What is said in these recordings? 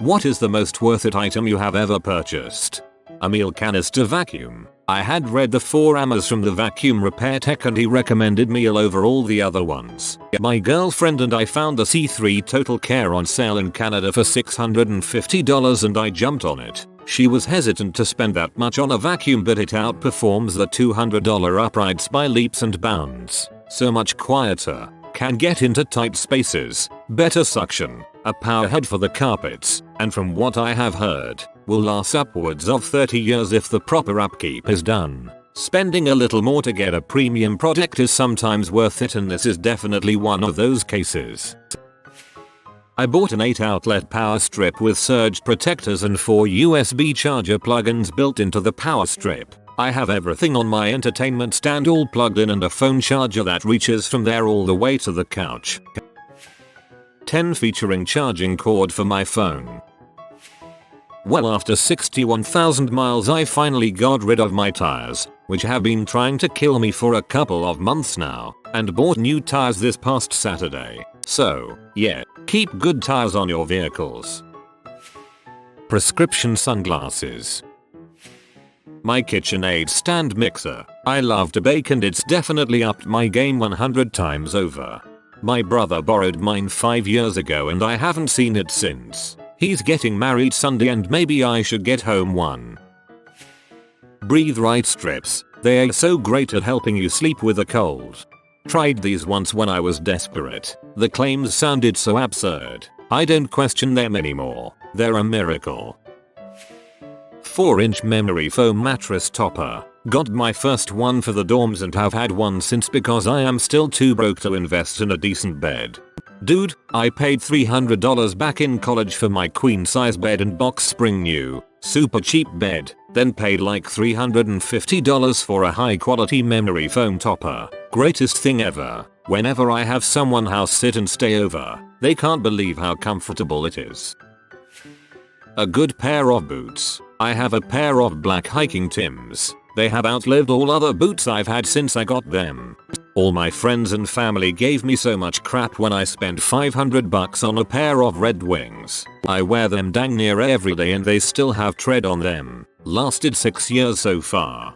What is the most worth it item you have ever purchased? A meal canister vacuum. I had read the 4Rs from the vacuum repair tech and he recommended meal over all the other ones. My girlfriend and I found the C3 Total Care on sale in Canada for $650 and I jumped on it. She was hesitant to spend that much on a vacuum, but it outperforms the $200 uprights by leaps and bounds. So much quieter, can get into tight spaces, better suction, a power head for the carpets, and from what I have heard, will last upwards of 30 years if the proper upkeep is done. Spending a little more to get a premium product is sometimes worth it, and this is definitely one of those cases. I bought an 8-outlet power strip with surge protectors and 4 USB charger plugins built into the power strip. I have everything on my entertainment stand all plugged in and a phone charger that reaches from there all the way to the couch. 10 featuring charging cord for my phone. Well, after 61,000 miles I finally got rid of my tires, which have been trying to kill me for a couple of months now, and bought new tires this past Saturday. So, yeah, keep good tires on your vehicles. Prescription sunglasses. My KitchenAid stand mixer. I love to bake and it's definitely upped my game 100 times over. My brother borrowed mine 5 years ago and I haven't seen it since. He's getting married Sunday and maybe I should get home one. Breathe Right strips. They are so great at helping you sleep with a cold. Tried these once when I was desperate. The claims sounded so absurd. I don't question them anymore. They're a miracle. 4-inch memory foam mattress topper. Got my first one for the dorms and have had one since because I am still too broke to invest in a decent bed. Dude, I paid $300 back in college for my queen size bed and box spring new, super cheap bed, then paid like $350 for a high quality memory foam topper. Greatest thing ever. Whenever I have someone house sit and stay over, they can't believe how comfortable it is. A good pair of boots. I have a pair of black hiking Tims. They have outlived all other boots I've had since I got them. All my friends and family gave me so much crap when I spent $500 on a pair of Red Wings. I wear them dang near every day and they still have tread on them. Lasted 6 years so far.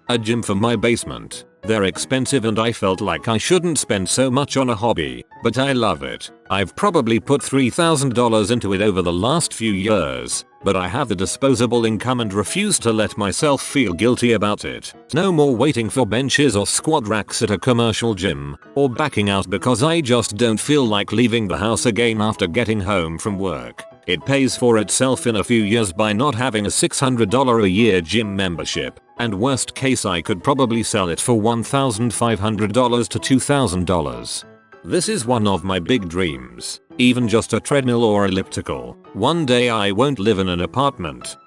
A gym for my basement. They're expensive and I felt like I shouldn't spend so much on a hobby, but I love it. I've probably put $3,000 into it over the last few years, but I have the disposable income and refuse to let myself feel guilty about it. No more waiting for benches or squat racks at a commercial gym, or backing out because I just don't feel like leaving the house again after getting home from work. It pays for itself in a few years by not having a $600 a year gym membership, and worst case I could probably sell it for $1,500 to $2,000. This is one of my big dreams, even just a treadmill or elliptical. One day I won't live in an apartment.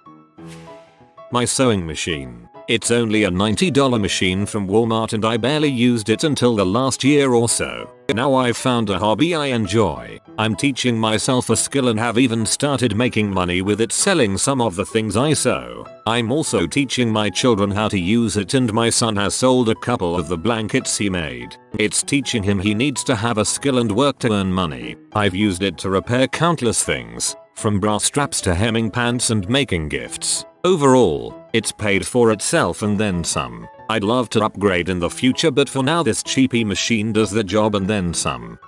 My sewing machine. It's only a $90 machine from Walmart and I barely used it until the last year or so. Now I've found a hobby I enjoy. I'm teaching myself a skill and have even started making money with it selling some of the things I sew. I'm also teaching my children how to use it and my son has sold a couple of the blankets he made. It's teaching him he needs to have a skill and work to earn money. I've used it to repair countless things, from bra straps to hemming pants and making gifts. Overall, it's paid for itself and then some. I'd love to upgrade in the future, but for now this cheapy machine does the job and then some.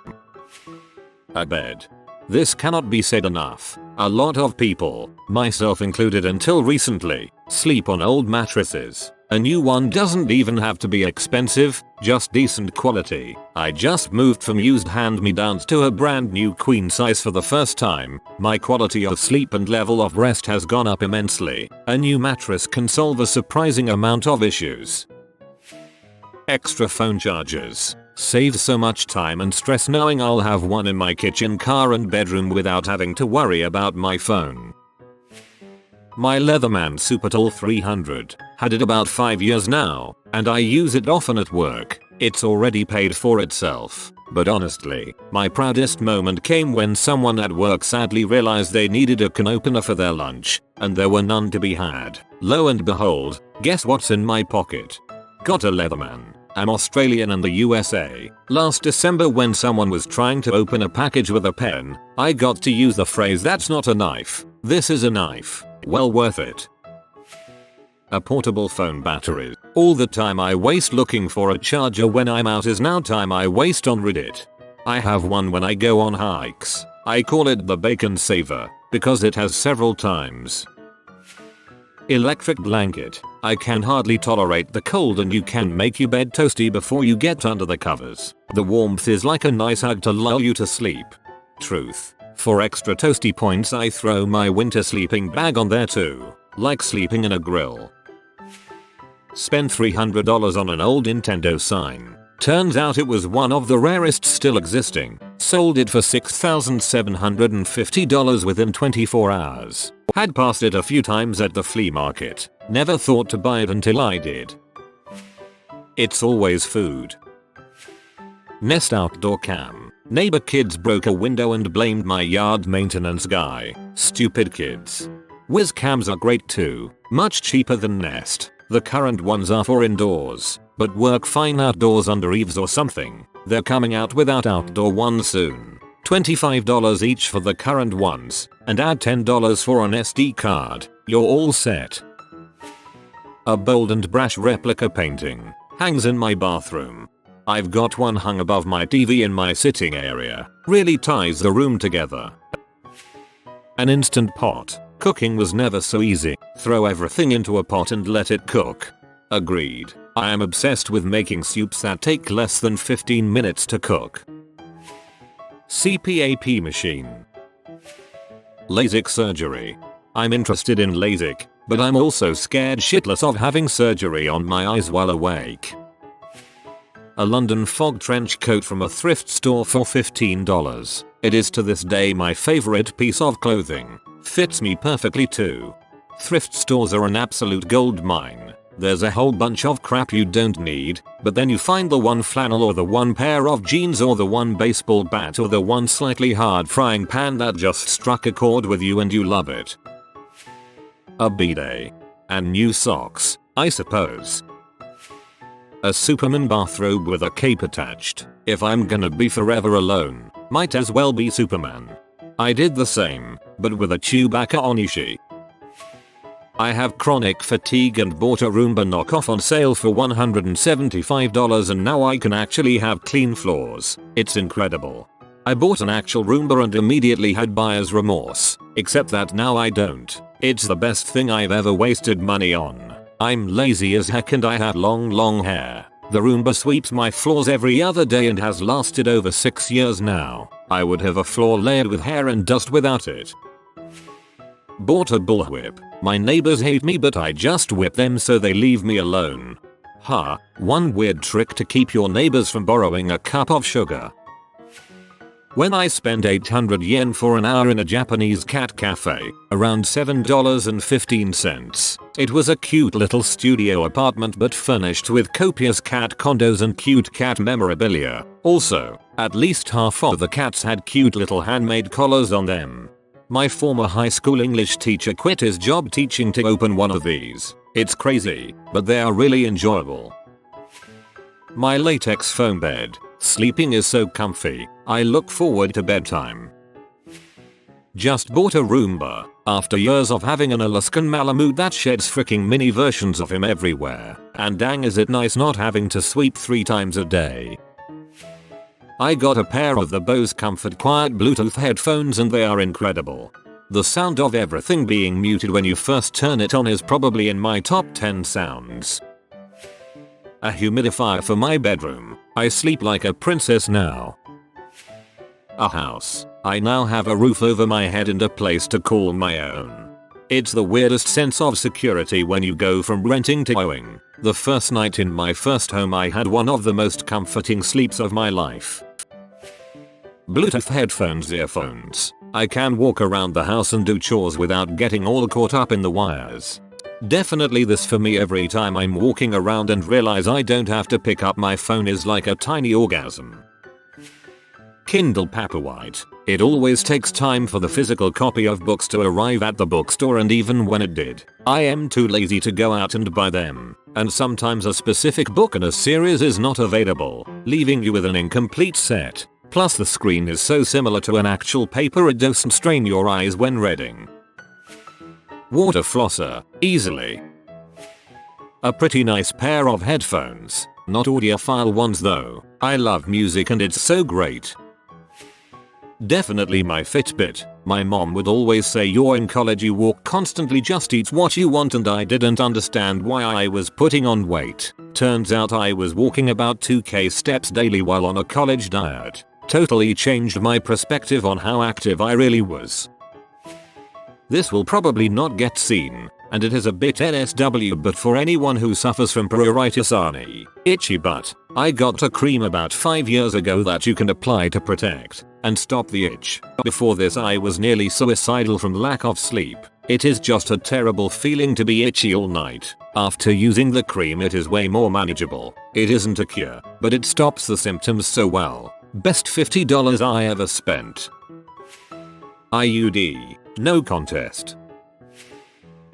A bed. This cannot be said enough. A lot of people, myself included until recently, sleep on old mattresses. A new one doesn't even have to be expensive, just decent quality. I just moved from used hand-me-downs to a brand new queen size for the first time. My quality of sleep and level of rest has gone up immensely. A new mattress can solve a surprising amount of issues. Extra phone chargers. Saves so much time and stress knowing I'll have one in my kitchen, car and bedroom without having to worry about my phone. My Leatherman Super Tall 300. Had it about 5 years now, and I use it often at work. It's already paid for itself. But honestly, my proudest moment came when someone at work sadly realized they needed a can opener for their lunch, and there were none to be had. Lo and behold, guess what's in my pocket? Got a Leatherman. I'm Australian and the USA. Last December when someone was trying to open a package with a pen, I got to use the phrase "that's not a knife, this is a knife." Well worth it. A portable phone battery. All the time I waste looking for a charger when I'm out is now time I waste on Reddit. I have one when I go on hikes. I call it the bacon saver because it has several times. Electric blanket. I can hardly tolerate the cold and you can make your bed toasty before you get under the covers. The warmth is like a nice hug to lull you to sleep. Truth. For extra toasty points I throw my winter sleeping bag on there too. Like sleeping in a grill. Spent $300 on an old Nintendo sign. Turns out it was one of the rarest still existing. Sold it for $6,750 within 24 hours. Had passed it a few times at the flea market. Never thought to buy it until I did. It's always food. Nest outdoor cam. Neighbor kids broke a window and blamed my yard maintenance guy. Stupid kids. Wiz cams are great too. Much cheaper than Nest. The current ones are for indoors, but work fine outdoors under eaves or something. They're coming out without outdoor ones soon. $25 each for the current ones, and add $10 for an SD card. You're all set. A bold and brash replica painting. Hangs in my bathroom. I've got one hung above my TV in my sitting area. Really ties the room together. An instant pot. Cooking was never so easy. Throw everything into a pot and let it cook. Agreed. I am obsessed with making soups that take less than 15 minutes to cook. CPAP machine. LASIK surgery. I'm interested in LASIK, but I'm also scared shitless of having surgery on my eyes while awake. A London fog trench coat from a thrift store for $15. It is to this day my favorite piece of clothing. Fits me perfectly too. Thrift stores are an absolute gold mine. There's a whole bunch of crap you don't need, but then you find the one flannel or the one pair of jeans or the one baseball bat or the one slightly hard frying pan that just struck a chord with you and you love it. A bidet. And new socks, I suppose. A Superman bathrobe with a cape attached. If I'm gonna be forever alone, might as well be Superman. I did the same, but with a Chewbacca Onishi. I have chronic fatigue and bought a Roomba knockoff on sale for $175 and now I can actually have clean floors. It's incredible. I bought an actual Roomba and immediately had buyer's remorse, except that now I don't. It's the best thing I've ever wasted money on. I'm lazy as heck and I have long hair. The Roomba sweeps my floors every other day and has lasted over 6 years now. I would have a floor layered with hair and dust without it. Bought a bullwhip. My neighbors hate me but I just whip them so they leave me alone. Ha, one weird trick to keep your neighbors from borrowing a cup of sugar. When I spent 800 yen for an hour in a Japanese cat cafe, around $7.15. It was a cute little studio apartment but furnished with copious cat condos and cute cat memorabilia. Also, at least half of the cats had cute little handmade collars on them. My former high school English teacher quit his job teaching to open one of these. It's crazy, but they are really enjoyable. My latex foam bed. Sleeping is so comfy. I look forward to bedtime. Just bought a Roomba. After years of having an Alaskan Malamute that sheds freaking mini versions of him everywhere. And dang is it nice not having to sweep 3 times a day. I got a pair of the Bose Comfort Quiet Bluetooth headphones and they are incredible. The sound of everything being muted when you first turn it on is probably in my top 10 sounds. A humidifier for my bedroom. I sleep like a princess now. A house. I now have a roof over my head and a place to call my own. It's the weirdest sense of security when you go from renting to owning. The first night in my first home I had one of the most comforting sleeps of my life. Bluetooth headphones, earphones. I can walk around the house and do chores without getting all caught up in the wires. Definitely this for me every time I'm walking around and realize I don't have to pick up my phone is like a tiny orgasm. Kindle Paperwhite. It always takes time for the physical copy of books to arrive at the bookstore and even when it did, I am too lazy to go out and buy them. and sometimes a specific book in a series is not available, leaving you with an incomplete set. Plus the screen is so similar to an actual paper it doesn't strain your eyes when reading. Water flosser, easily. A pretty nice pair of headphones, not audiophile ones though. I love music and it's so great. Definitely my Fitbit. My mom would always say you're in college, you walk constantly, just eat what you want, and I didn't understand why I was putting on weight. Turns out I was walking about 2k steps daily while on a college diet. Totally changed my perspective on how active I really was. This will probably not get seen, and it is a bit NSW, but for anyone who suffers from pruritus ani, itchy butt, I got a cream about 5 years ago that you can apply to protect and stop the itch. Before this I was nearly suicidal from lack of sleep. It is just a terrible feeling to be itchy all night. After using the cream it is way more manageable. It isn't a cure, but it stops the symptoms so well. Best $50 I ever spent. IUD, no contest.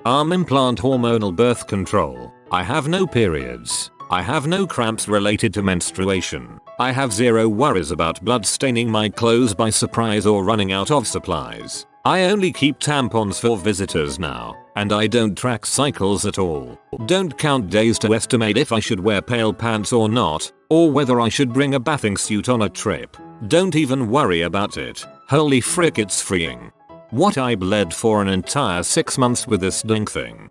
Arm implant, hormonal birth control. I have no periods. I have no cramps related to menstruation. I have zero worries about blood staining my clothes by surprise or running out of supplies. I only keep tampons for visitors now, and I don't track cycles at all. Don't count days to estimate if I should wear pale pants or not, or whether I should bring a bathing suit on a trip. Don't even worry about it. Holy frick, it's freeing. What, I bled for an entire 6 months with this dang thing.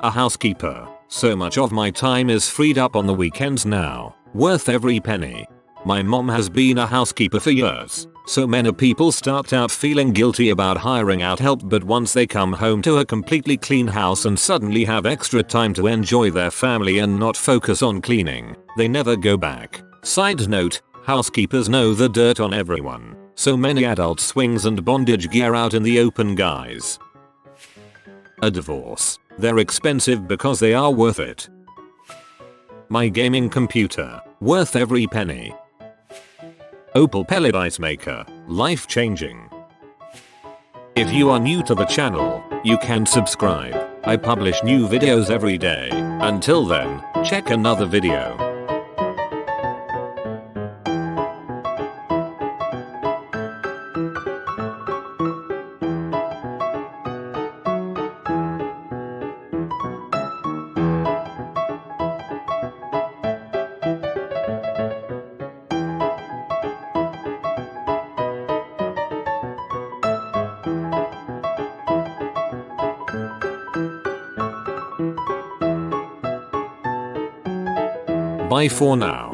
A housekeeper. So much of my time is freed up on the weekends now. Worth every penny. My mom has been a housekeeper for years. So many people start out feeling guilty about hiring out help, but once they come home to a completely clean house and suddenly have extra time to enjoy their family and not focus on cleaning, they never go back. Side note, housekeepers know the dirt on everyone. So many adult swings and bondage gear out in the open, guys. A divorce. They're expensive because they are worth it. My gaming computer. Worth every penny. Opal pellet ice maker. Life changing. If you are new to the channel, you can subscribe. I publish new videos every day. Until then, check another video. Bye for now.